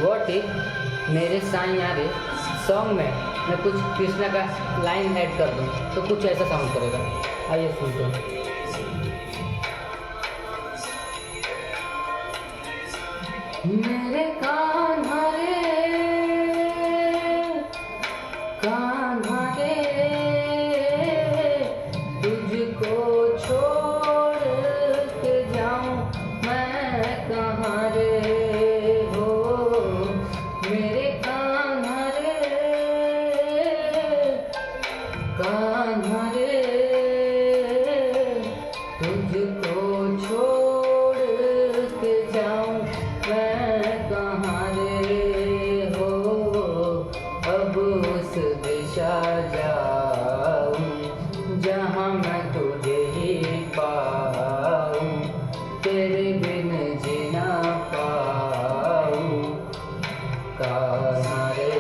What if मेरे साईं रे song में मैं कुछ कृष्णा का लाइन ऐड कर दूँ तो कुछ ऐसा साउंड करेगा। आइए सुनते हैं। मेरे कान्हा रे तुझको छोड़ के जाऊं मैं कहाँ रे हो। मेरे कान्हा रे तुझको छोड़ के जाऊं मैं कहाँ रे हो। अब उस दिशा जाऊं जहाँ मैं तुझे ही पाऊं, तेरे बिन जीना पाऊं। कहाँ रे